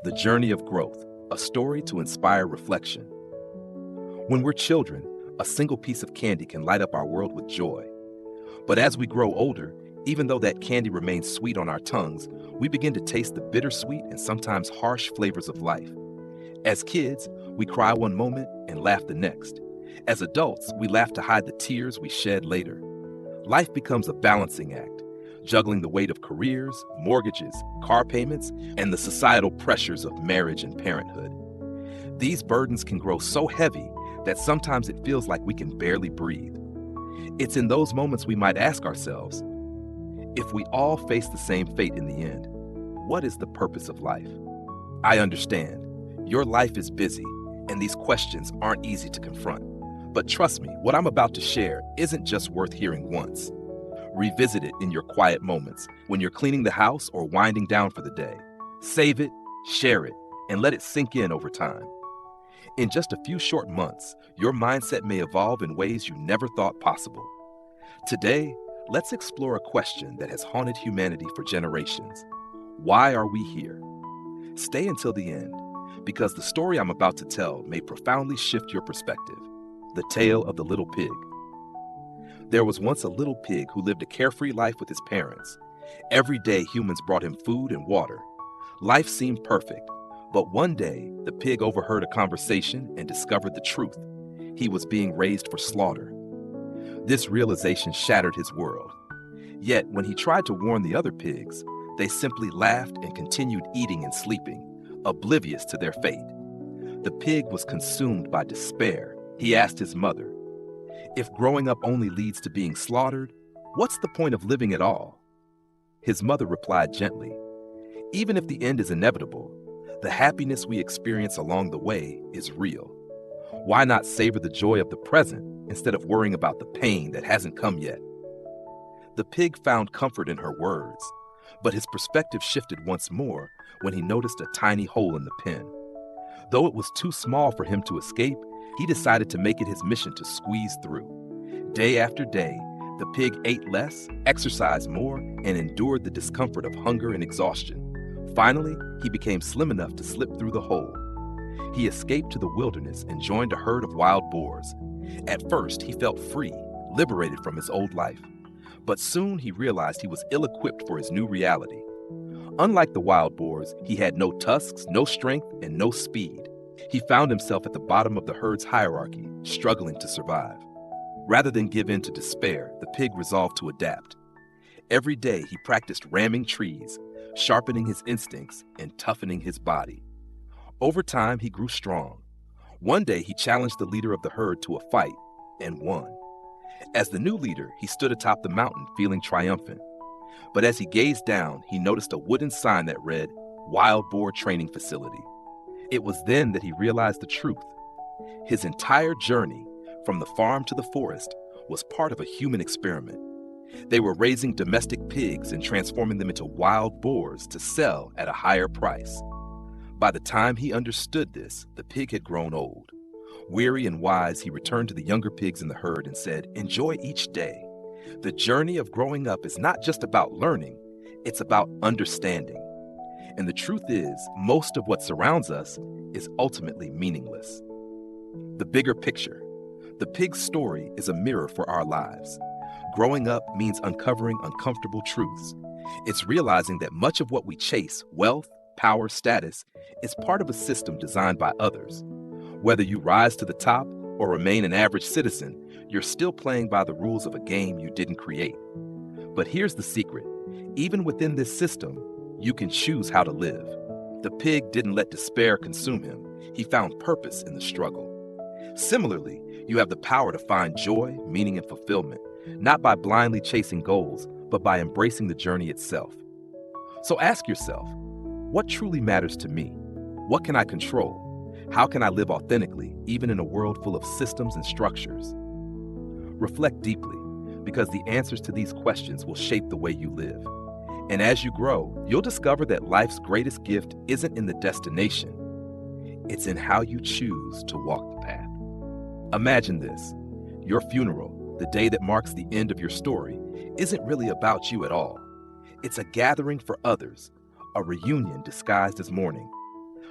The Journey of Growth, a story to inspire reflection. When we're children, a single piece of candy can light up our world with joy. But as we grow older, even though that candy remains sweet on our tongues, we begin to taste the bittersweet and sometimes harsh flavors of life. As kids, we cry one moment and laugh the next. As adults, we laugh to hide the tears we shed later. Life becomes a balancing act, juggling the weight of careers, mortgages, car payments, and the societal pressures of marriage and parenthood. These burdens can grow so heavy that sometimes it feels like we can barely breathe. It's in those moments we might ask ourselves, if we all face the same fate in the end, what is the purpose of life? I understand, your life is busy, and these questions aren't easy to confront. But trust me, what I'm about to share isn't just worth hearing once. Revisit it in your quiet moments, when you're cleaning the house or winding down for the day. Save it, share it, and let it sink in over time. In just a few short months, your mindset may evolve in ways you never thought possible. Today, let's explore a question that has haunted humanity for generations. Why are we here? Stay until the end, because the story I'm about to tell may profoundly shift your perspective. The Tale of the Little Pig. There was once a little pig who lived a carefree life with his parents. Every day, humans brought him food and water. Life seemed perfect, but one day, the pig overheard a conversation and discovered the truth. He was being raised for slaughter. This realization shattered his world. Yet, when he tried to warn the other pigs, they simply laughed and continued eating and sleeping, oblivious to their fate. The pig was consumed by despair. He asked his mother, "If growing up only leads to being slaughtered, what's the point of living at all?" His mother replied gently, "Even if the end is inevitable, the happiness we experience along the way is real. Why not savor the joy of the present instead of worrying about the pain that hasn't come yet?" The pig found comfort in her words, but his perspective shifted once more when he noticed a tiny hole in the pen. Though it was too small for him to escape, he decided to make it his mission to squeeze through. Day after day, the pig ate less, exercised more, and endured the discomfort of hunger and exhaustion. Finally, he became slim enough to slip through the hole. He escaped to the wilderness and joined a herd of wild boars. At first, he felt free, liberated from his old life. But soon he realized he was ill-equipped for his new reality. Unlike the wild boars, he had no tusks, no strength, and no speed. He found himself at the bottom of the herd's hierarchy, struggling to survive. Rather than give in to despair, the pig resolved to adapt. Every day he practiced ramming trees, sharpening his instincts, and toughening his body. Over time, he grew strong. One day he challenged the leader of the herd to a fight and won. As the new leader, he stood atop the mountain feeling triumphant. But as he gazed down, he noticed a wooden sign that read, "Wild Boar Training Facility." It was then that he realized the truth. His entire journey, from the farm to the forest, was part of a human experiment. They were raising domestic pigs and transforming them into wild boars to sell at a higher price. By the time he understood this, the pig had grown old. Weary and wise, he returned to the younger pigs in the herd and said, "Enjoy each day. The journey of growing up is not just about learning, it's about understanding." And the truth is, most of what surrounds us is ultimately meaningless. The bigger picture. The pig's story is a mirror for our lives. Growing up means uncovering uncomfortable truths. It's realizing that much of what we chase, wealth, power, status, is part of a system designed by others. Whether you rise to the top or remain an average citizen, you're still playing by the rules of a game you didn't create. But here's the secret. Even within this system, you can choose how to live. The pig didn't let despair consume him. He found purpose in the struggle. Similarly, you have the power to find joy, meaning, and fulfillment, not by blindly chasing goals, but by embracing the journey itself. So ask yourself, what truly matters to me? What can I control? How can I live authentically, even in a world full of systems and structures? Reflect deeply, because the answers to these questions will shape the way you live. And as you grow, you'll discover that life's greatest gift isn't in the destination. It's in how you choose to walk the path. Imagine this. Your funeral, the day that marks the end of your story, isn't really about you at all. It's a gathering for others, a reunion disguised as mourning.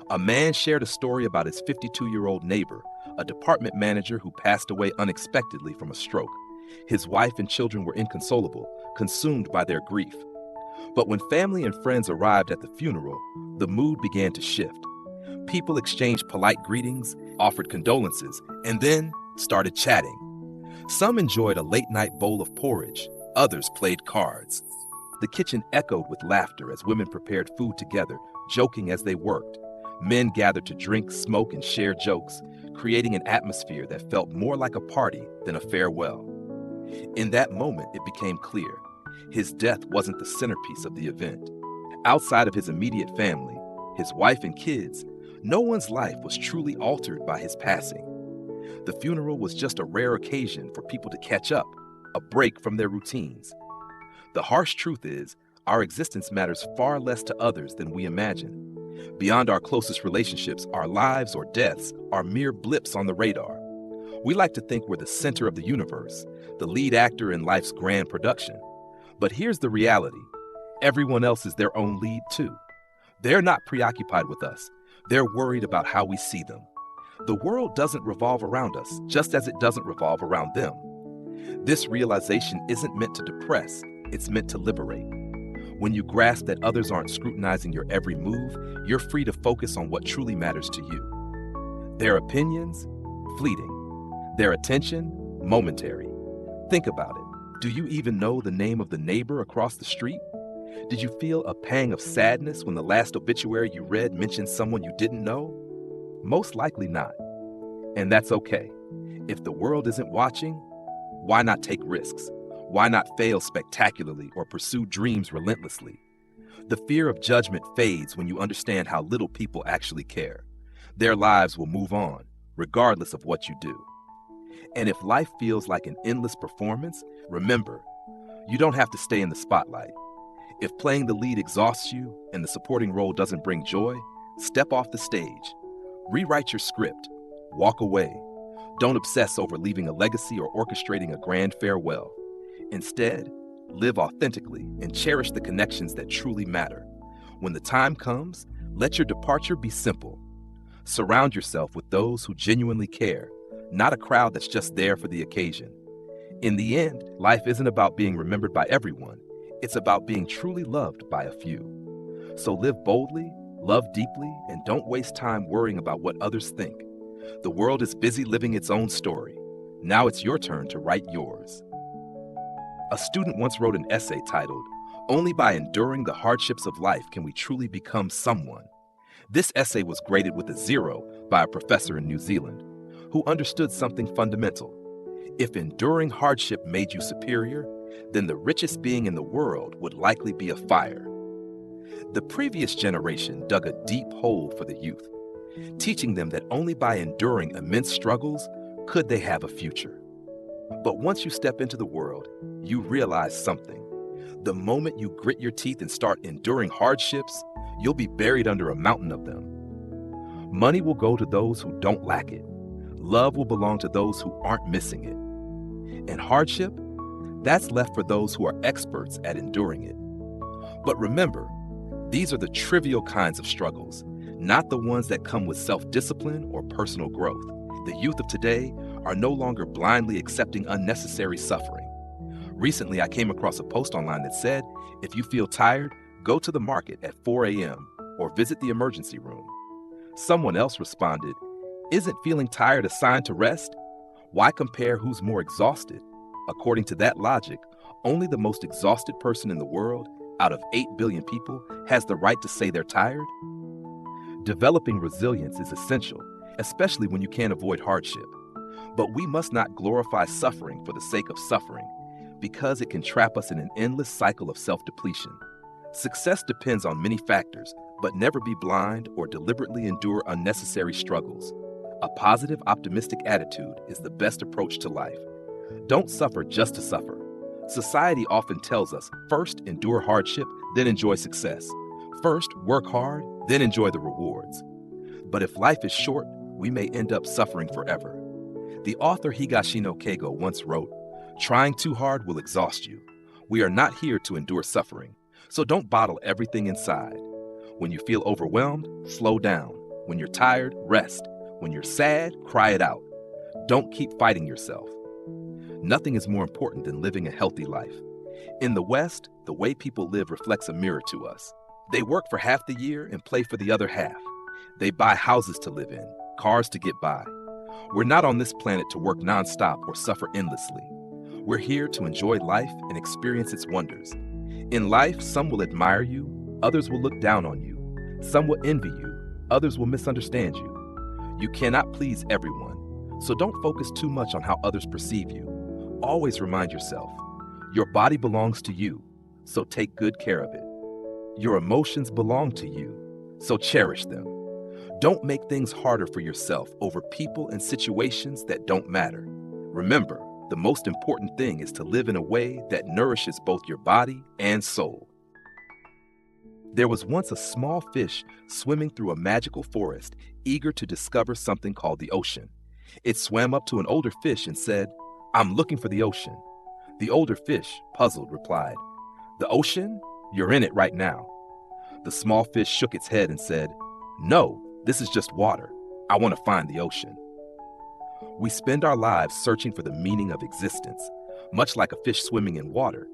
A man shared a story about his 52-year-old neighbor, a department manager who passed away unexpectedly from a stroke. His wife and children were inconsolable, consumed by their grief. But when family and friends arrived at the funeral, the mood began to shift. People exchanged polite greetings, offered condolences, and then started chatting. Some enjoyed a late-night bowl of porridge, others played cards. The kitchen echoed with laughter as women prepared food together, joking as they worked. Men gathered to drink, smoke, and share jokes, creating an atmosphere that felt more like a party than a farewell. In that moment, it became clear. His death wasn't the centerpiece of the event. Outside of his immediate family, his wife and kids, no one's life was truly altered by his passing. The funeral was just a rare occasion for people to catch up, a break from their routines. The harsh truth is, our existence matters far less to others than we imagine. Beyond our closest relationships, our lives or deaths are mere blips on the radar. We like to think we're the center of the universe, the lead actor in life's grand production. But here's the reality. Everyone else is their own lead too. They're not preoccupied with us. They're worried about how we see them. The world doesn't revolve around us, just as it doesn't revolve around them. This realization isn't meant to depress, it's meant to liberate. When you grasp that others aren't scrutinizing your every move, you're free to focus on what truly matters to you. Their opinions, fleeting. Their attention, momentary. Think about it. Do you even know the name of the neighbor across the street? Did you feel a pang of sadness when the last obituary you read mentioned someone you didn't know? Most likely not. And that's okay. If the world isn't watching, why not take risks? Why not fail spectacularly or pursue dreams relentlessly? The fear of judgment fades when you understand how little people actually care. Their lives will move on, regardless of what you do. And if life feels like an endless performance, remember, you don't have to stay in the spotlight. If playing the lead exhausts you and the supporting role doesn't bring joy, step off the stage. Rewrite your script. Walk away. Don't obsess over leaving a legacy or orchestrating a grand farewell. Instead, live authentically and cherish the connections that truly matter. When the time comes, let your departure be simple. Surround yourself with those who genuinely care, not a crowd that's just there for the occasion. In the end, life isn't about being remembered by everyone. It's about being truly loved by a few. So live boldly, love deeply, and don't waste time worrying about what others think. The world is busy living its own story. Now it's your turn to write yours. A student once wrote an essay titled, "Only by enduring the hardships of life can we truly become someone." This essay was graded with a 0 by a professor in New Zealand, who understood something fundamental. If enduring hardship made you superior, then the richest being in the world would likely be a fire. The previous generation dug a deep hole for the youth, teaching them that only by enduring immense struggles could they have a future. But once you step into the world, you realize something. The moment you grit your teeth and start enduring hardships, you'll be buried under a mountain of them. Money will go to those who don't lack it. Love will belong to those who aren't missing it. And hardship, that's left for those who are experts at enduring it. But remember, these are the trivial kinds of struggles, not the ones that come with self-discipline or personal growth. The youth of today are no longer blindly accepting unnecessary suffering. Recently, I came across a post online that said, if you feel tired, go to the market at 4 a.m. or visit the emergency room. Someone else responded, isn't feeling tired a sign to rest? Why compare who's more exhausted? According to that logic, only the most exhausted person in the world, out of 8 billion people, has the right to say they're tired? Developing resilience is essential, especially when you can't avoid hardship. But we must not glorify suffering for the sake of suffering, because it can trap us in an endless cycle of self-depletion. Success depends on many factors, but never be blind or deliberately endure unnecessary struggles. A positive, optimistic attitude is the best approach to life. Don't suffer just to suffer. Society often tells us, first endure hardship, then enjoy success. First work hard, then enjoy the rewards. But if life is short, we may end up suffering forever. The author Higashino Keigo once wrote, "Trying too hard will exhaust you. We are not here to endure suffering, so don't bottle everything inside. When you feel overwhelmed, slow down, When you're tired, rest. When you're sad, cry it out. Don't keep fighting yourself. Nothing is more important than living a healthy life. In the West, the way people live reflects a mirror to us. They work for half the year and play for the other half. They buy houses to live in, cars to get by. We're not on this planet to work nonstop or suffer endlessly. We're here to enjoy life and experience its wonders. In life, some will admire you, others will look down on you. Some will envy you, others will misunderstand you. You cannot please everyone, so don't focus too much on how others perceive you. Always remind yourself, your body belongs to you, so take good care of it. Your emotions belong to you, so cherish them. Don't make things harder for yourself over people and situations that don't matter. Remember, the most important thing is to live in a way that nourishes both your body and soul. There was once a small fish swimming through a magical forest, eager to discover something called the ocean. It swam up to an older fish and said, "I'm looking for the ocean." The older fish, puzzled, replied, "The ocean? You're in it right now." The small fish shook its head and said, "No, this is just water. I want to find the ocean." We spend our lives searching for the meaning of existence, much like a fish swimming in water,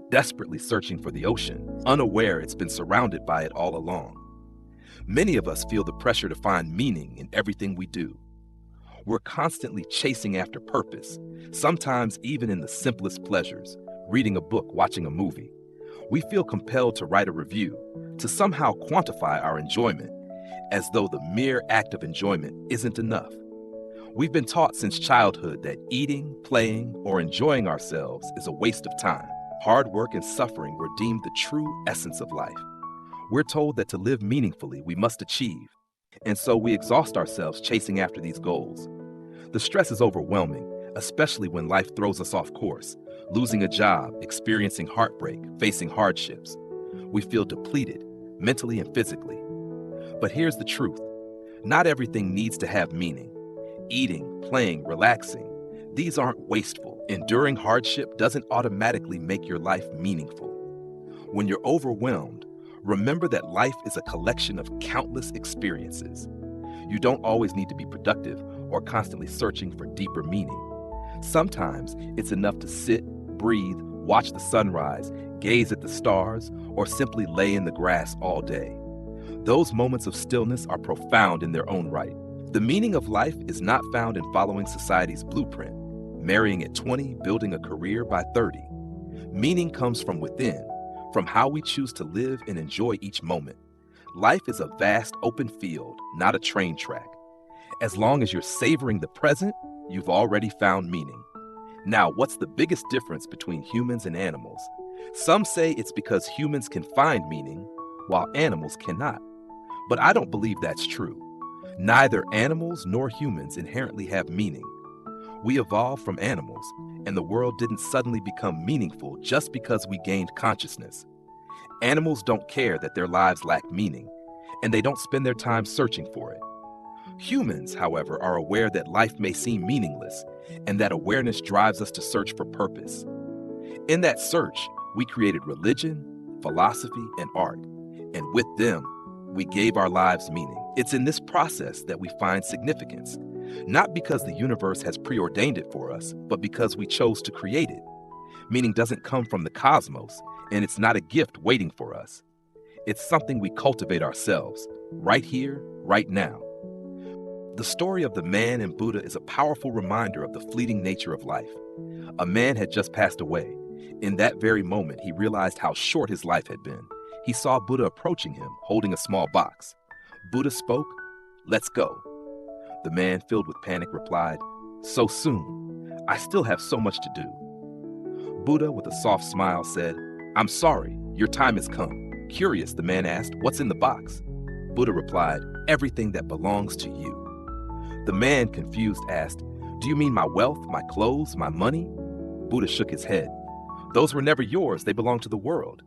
desperately searching for the ocean, unaware it's been surrounded by it all along. Many of us feel the pressure to find meaning in everything we do. We're constantly chasing after purpose, sometimes even in the simplest pleasures, reading a book, watching a movie. We feel compelled to write a review, to somehow quantify our enjoyment, as though the mere act of enjoyment isn't enough. We've been taught since childhood that eating, playing, or enjoying ourselves is a waste of time. Hard work and suffering were deemed the true essence of life. We're told that to live meaningfully, we must achieve, and so we exhaust ourselves chasing after these goals. The stress is overwhelming, especially when life throws us off course, losing a job, experiencing heartbreak, facing hardships. We feel depleted, mentally and physically. But here's the truth. Not everything needs to have meaning. Eating, playing, relaxing, these aren't wasteful. Enduring hardship doesn't automatically make your life meaningful. When you're overwhelmed, remember that life is a collection of countless experiences. You don't always need to be productive or constantly searching for deeper meaning. Sometimes it's enough to sit, breathe, watch the sunrise, gaze at the stars, or simply lay in the grass all day. Those moments of stillness are profound in their own right. The meaning of life is not found in following society's blueprint, marrying at 20, building a career by 30. Meaning comes from within, from how we choose to live and enjoy each moment. Life is a vast open field, not a train track. As long as you're savoring the present, you've already found meaning. Now, what's the biggest difference between humans and animals? Some say it's because humans can find meaning, while animals cannot. But I don't believe that's true. Neither animals nor humans inherently have meaning. We evolved from animals, and the world didn't suddenly become meaningful just because we gained consciousness. Animals don't care that their lives lack meaning, and they don't spend their time searching for it. Humans, however, are aware that life may seem meaningless, and that awareness drives us to search for purpose. In that search, we created religion, philosophy, and art, and with them, we gave our lives meaning. It's in this process that we find significance, not because the universe has preordained it for us, but because we chose to create it. Meaning doesn't come from the cosmos, and it's not a gift waiting for us. It's something we cultivate ourselves, right here, right now. The story of the man and Buddha is a powerful reminder of the fleeting nature of life. A man had just passed away. In that very moment, he realized how short his life had been. He saw Buddha approaching him, holding a small box. Buddha spoke, "Let's go." The man, filled with panic, replied, "So soon? I still have so much to do." Buddha, with a soft smile, said, "I'm sorry, your time has come." Curious, the man asked, "What's in the box?" Buddha replied, "Everything that belongs to you." The man, confused, asked, "Do you mean my wealth, my clothes, my money?" Buddha shook his head. "Those were never yours, they belong to the world."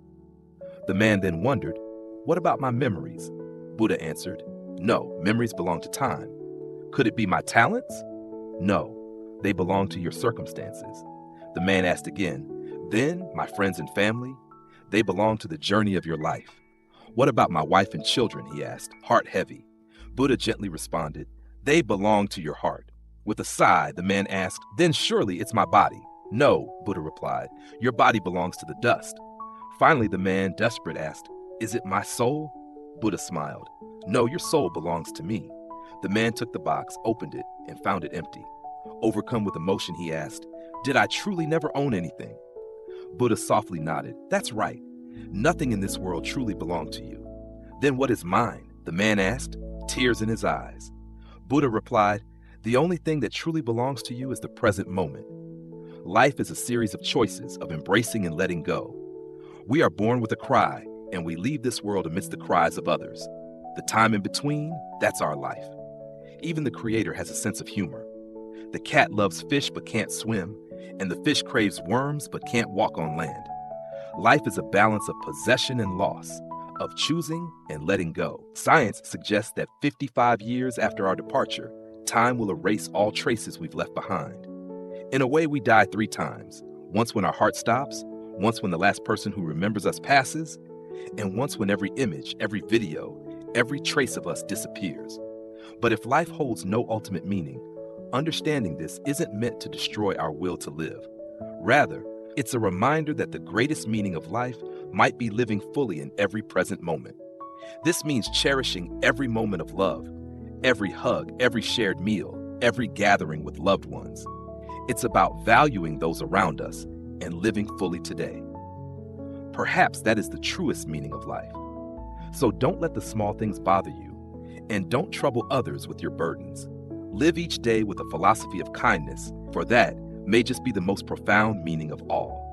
The man then wondered, "What about my memories?" Buddha answered, "No, memories belong to time." "Could it be my talents?" "No, they belong to your circumstances." The man asked again, "Then, my friends and family?" "They belong to the journey of your life." "What about my wife and children?" he asked, heart heavy. Buddha gently responded, "They belong to your heart." With a sigh, the man asked, "Then surely it's my body." "No," Buddha replied, "your body belongs to the dust." Finally, the man, desperate, asked, "Is it my soul?" Buddha smiled, "No, your soul belongs to me." The man took the box, opened it, and found it empty. Overcome with emotion, he asked, "Did I truly never own anything?" Buddha softly nodded. "That's right. Nothing in this world truly belonged to you." "Then what is mine?" the man asked, tears in his eyes. Buddha replied, "The only thing that truly belongs to you is the present moment. Life is a series of choices, of embracing and letting go. We are born with a cry, and we leave this world amidst the cries of others. The time in between, that's our life." Even the Creator has a sense of humor. The cat loves fish but can't swim, and the fish craves worms but can't walk on land. Life is a balance of possession and loss, of choosing and letting go. Science suggests that 55 years after our departure, time will erase all traces we've left behind. In a way, we die 3 times. Once when our heart stops, once when the last person who remembers us passes, and once when every image, every video, every trace of us disappears. But if life holds no ultimate meaning, understanding this isn't meant to destroy our will to live. Rather, it's a reminder that the greatest meaning of life might be living fully in every present moment. This means cherishing every moment of love, every hug, every shared meal, every gathering with loved ones. It's about valuing those around us and living fully today. Perhaps that is the truest meaning of life. So don't let the small things bother you, and don't trouble others with your burdens. Live each day with a philosophy of kindness, for that may just be the most profound meaning of all.